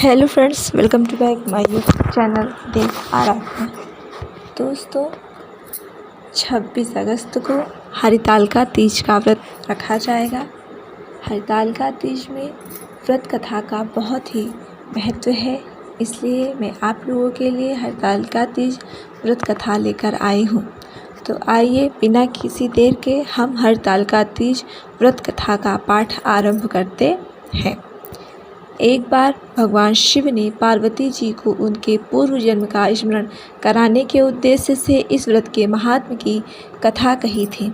Hello friends, welcome to back my YouTube channel Dev Aradhana. दोस्तों, 26 अगस्त को हरितालिका तीज का व्रत रखा जाएगा। हरितालिका तीज में व्रत कथा का बहुत ही महत्व है, इसलिए मैं आप लोगों के लिए हरितालिका तीज व्रत कथा लेकर आई हूँ। तो आइए बिना किसी देर के हम हरितालिका तीज व्रत कथा का पाठ आरंभ करते हैं। एक बार भगवान शिव ने पार्वती जी को उनके पूर्व जन्म का स्मरण कराने के उद्देश्य से इस व्रत के महात्म्य की कथा कही थी।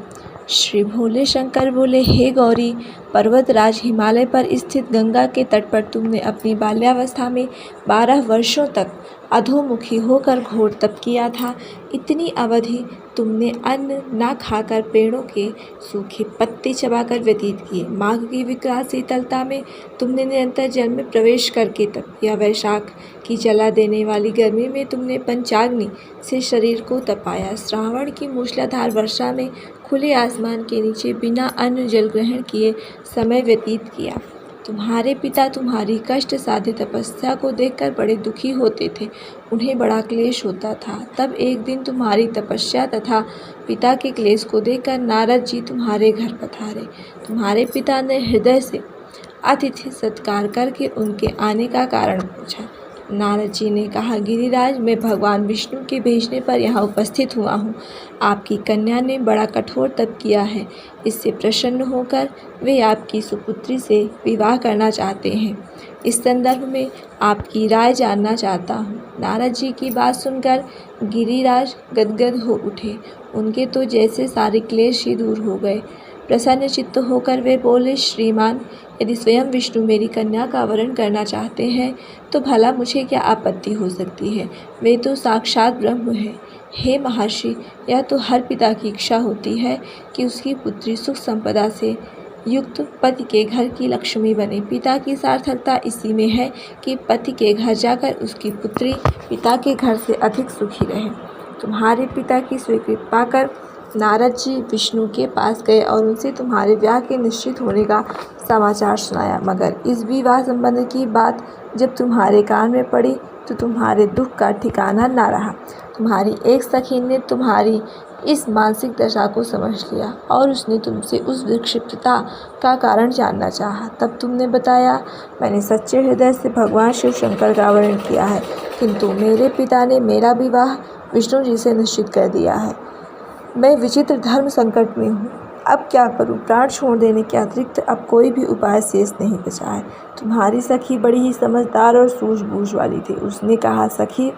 श्री भोले शंकर बोले, हे गौरी, पर्वतराज हिमालय पर स्थित गंगा के तट पर तुमने अपनी बाल्यावस्था में 12 वर्षों तक अधोमुखी होकर घोर तप किया था। इतनी अवधि तुमने अन्न ना खाकर पेड़ों के सूखे पत्ते चबाकर व्यतीत किए। माघ की विकराल शीतलता में तुमने निरंतर जल में प्रवेश करके तप किया। वैशाख की जला देने वाली गर्मी में तुमने पंचाग्नि से शरीर को तपाया। श्रावण की मूसलाधार वर्षा में खुले आसमान के नीचे बिना अन्न जल ग्रहण किए समय व्यतीत किया। तुम्हारे पिता तुम्हारी कष्ट साध्य तपस्या को देखकर बड़े दुखी होते थे, उन्हें बड़ा क्लेश होता था। तब एक दिन तुम्हारी तपस्या तथा पिता के क्लेश को देखकर नारद जी तुम्हारे घर पधारे। तुम्हारे पिता ने हृदय से अतिथि सत्कार करके उनके आने का कारण पूछा। नारद जी ने कहा, गिरिराज, मैं भगवान विष्णु के भेजने पर यहाँ उपस्थित हुआ हूँ। आपकी कन्या ने बड़ा कठोर तप किया है, इससे प्रसन्न होकर वे आपकी सुपुत्री से विवाह करना चाहते हैं। इस संदर्भ में आपकी राय जानना चाहता हूँ। नारद जी की बात सुनकर गिरिराज गदगद हो उठे। उनके तो जैसे सारे क्लेश ही दूर हो गए। प्रसन्न चित्त होकर वे बोले, श्रीमान, यदि स्वयं विष्णु मेरी कन्या का वरण करना चाहते हैं तो भला मुझे क्या आपत्ति हो सकती है। वे तो साक्षात ब्रह्म है। हे महर्षि, यह तो हर पिता की इच्छा होती है कि उसकी पुत्री सुख संपदा से युक्त पति के घर की लक्ष्मी बने। पिता की सार्थकता इसी में है कि पति के घर जाकर उसकी पुत्री पिता के घर से अधिक सुखी रहे। तुम्हारे पिता की स्वीकृति पाकर नारद जी विष्णु के पास गए और उनसे तुम्हारे विवाह के निश्चित होने का समाचार सुनाया। मगर इस विवाह संबंध की बात जब तुम्हारे कान में पड़ी तो तुम्हारे दुख का ठिकाना ना रहा। तुम्हारी एक सखी ने तुम्हारी इस मानसिक दशा को समझ लिया और उसने तुमसे उस विक्षिप्तता का कारण जानना चाहा। तब तुमने बताया, मैंने सच्चे हृदय से भगवान शिव शंकर का वर्ण किया है, किंतु मेरे पिता ने मेरा विवाह विष्णु जी से निश्चित कर दिया है। मैं विचित्र धर्म संकट में हूँ, अब क्या करूँ। प्राण छोड़ देने के अतिरिक्त अब कोई भी उपाय शेष नहीं बचा है। तुम्हारी सखी बड़ी ही समझदार और सूझबूझ वाली थी। उसने कहा, सखी,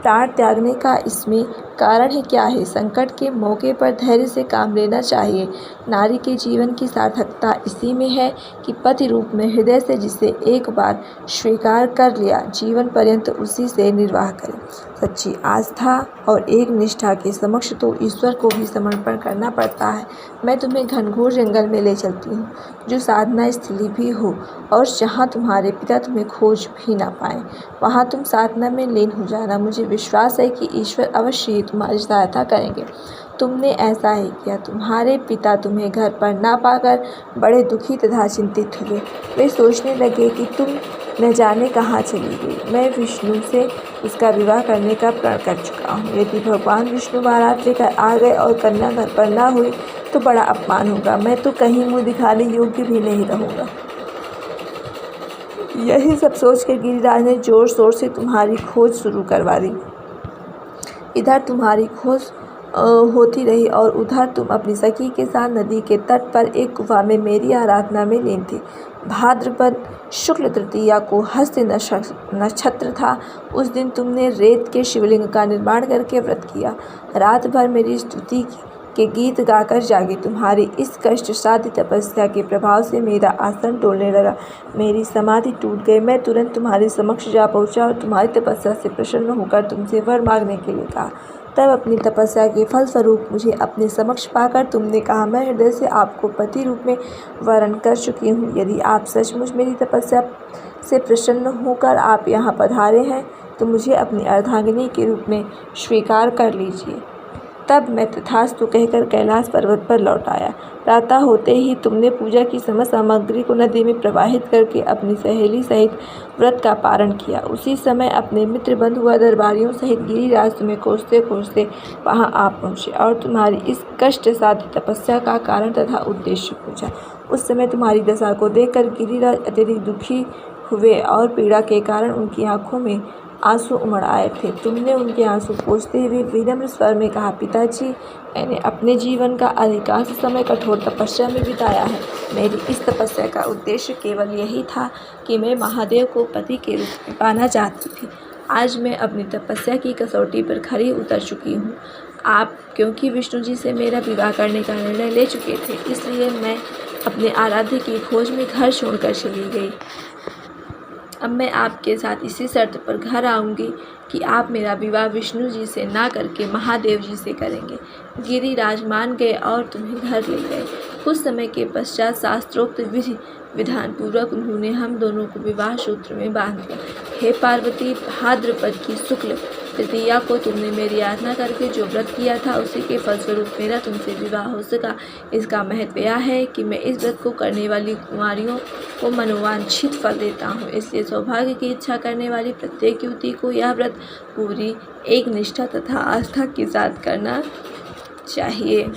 प्राण त्यागने का इसमें कारण ही क्या है। संकट के मौके पर धैर्य से काम लेना चाहिए। नारी के जीवन की सार्थकता इसी में है कि पति रूप में हृदय से जिसे एक बार स्वीकार कर लिया, जीवन पर्यंत उसी से निर्वाह करे। सच्ची आस्था और एक निष्ठा के समक्ष तो ईश्वर को भी समर्पण करना पड़ता है। मैं तुम्हें घनघोर जंगल में ले चलती हूँ, जो साधना स्थली भी हो और जहाँ तुम्हारे पिता तुम्हें खोज भी ना पाए। वहाँ तुम साधना में लीन हो जाना। मुझे विश्वास है कि ईश्वर अवश्य ही तुम्हारी सहायता करेंगे। तुमने ऐसा ही किया। तुम्हारे पिता तुम्हें घर पर ना पाकर बड़े दुखी तथा चिंतित हुए। वे सोचने लगे कि तुम न जाने कहाँ चली गई। मैं विष्णु से उसका विवाह करने का प्रण कर चुका हूँ। यदि भगवान विष्णु बारात लेकर आ गए और कन्या घर पर ना हुई तो बड़ा अपमान होगा। मैं तो कहीं मुँह दिखाने योग्य भी नहीं रहूँगा। यही सब सोचकर गिरिराज ने जोर शोर से तुम्हारी खोज शुरू करवा दी। इधर तुम्हारी खोज होती रही और उधर तुम अपनी सखी के साथ नदी के तट पर एक गुफा में मेरी आराधना में लीन थी। भाद्रपद शुक्ल तृतीया को हस्त नक्षत्र था। उस दिन तुमने रेत के शिवलिंग का निर्माण करके व्रत किया। रात भर मेरी स्तुति के गीत गाकर जागे। तुम्हारी इस कष्ट साध्य तपस्या के प्रभाव से मेरा आसन डोलने लगा, मेरी समाधि टूट गई। मैं तुरंत तुम्हारे समक्ष जा पहुंचा और तुम्हारी तपस्या से प्रसन्न होकर तुमसे वर मांगने के लिए कहा। तब अपनी तपस्या के फल स्वरूप मुझे अपने समक्ष पाकर तुमने कहा, मैं हृदय से आपको पति रूप में वरण कर चुकी हूँ। यदि आप सचमुच मेरी तपस्या से प्रसन्न होकर आप यहाँ पधारे हैं तो मुझे अपनी अर्धांगिनी के रूप में स्वीकार कर लीजिए। तब मैं तथास्तु कहकर कैलाश पर्वत पर लौट आया। प्रातः होते ही तुमने पूजा की समस्त सामग्री को नदी में प्रवाहित करके अपनी सहेली सहित व्रत का पारण किया। उसी समय अपने मित्र बंधु व दरबारियों सहित गिरिराज तुम्हें खोजते खोजते वहां आ पहुँचे और तुम्हारी इस कष्ट साध्य तपस्या का कारण तथा उद्देश्य पूछा। उस समय तुम्हारी दशा को देखकर गिरिराज अत्यधिक दुखी हुए और पीड़ा के कारण उनकी आंखों में आंसू उमड़ आए थे। तुमने उनके आंसू पोंछते हुए विनम्र स्वर में कहा, पिताजी, मैंने अपने जीवन का अधिकांश समय कठोर तपस्या में बिताया है। मेरी इस तपस्या का उद्देश्य केवल यही था कि मैं महादेव को पति के रूप में पाना चाहती थी। आज मैं अपनी तपस्या की कसौटी पर खरी उतर चुकी हूँ। आप क्योंकि विष्णु जी से मेरा विवाह करने का निर्णय ले चुके थे, इसलिए मैं अपने आराध्य की खोज में घर छोड़कर चली गई। अब मैं आपके साथ इसी शर्त पर घर आऊँगी कि आप मेरा विवाह विष्णु जी से ना करके महादेव जी से करेंगे। गिरिराज मान गए और तुम्हें घर ले गए। कुछ समय के पश्चात शास्त्रोक्त विधि विधान पूर्वक उन्होंने हम दोनों को विवाह सूत्र में बांध दिया। हे पार्वती, भाद्रपद की शुक्ल तृतीया को तुमने मेरी याचना करके जो व्रत किया था, उसी के फलस्वरूप मेरा तुमसे विवाह हो सका। इसका महत्व यह है कि मैं इस व्रत को करने वाली कुंवारियों को मनोवांछित फल देता हूँ। इसलिए सौभाग्य की इच्छा करने वाली प्रत्येक युवती को यह व्रत पूरी एक निष्ठा तथा आस्था के साथ करना चाहिए।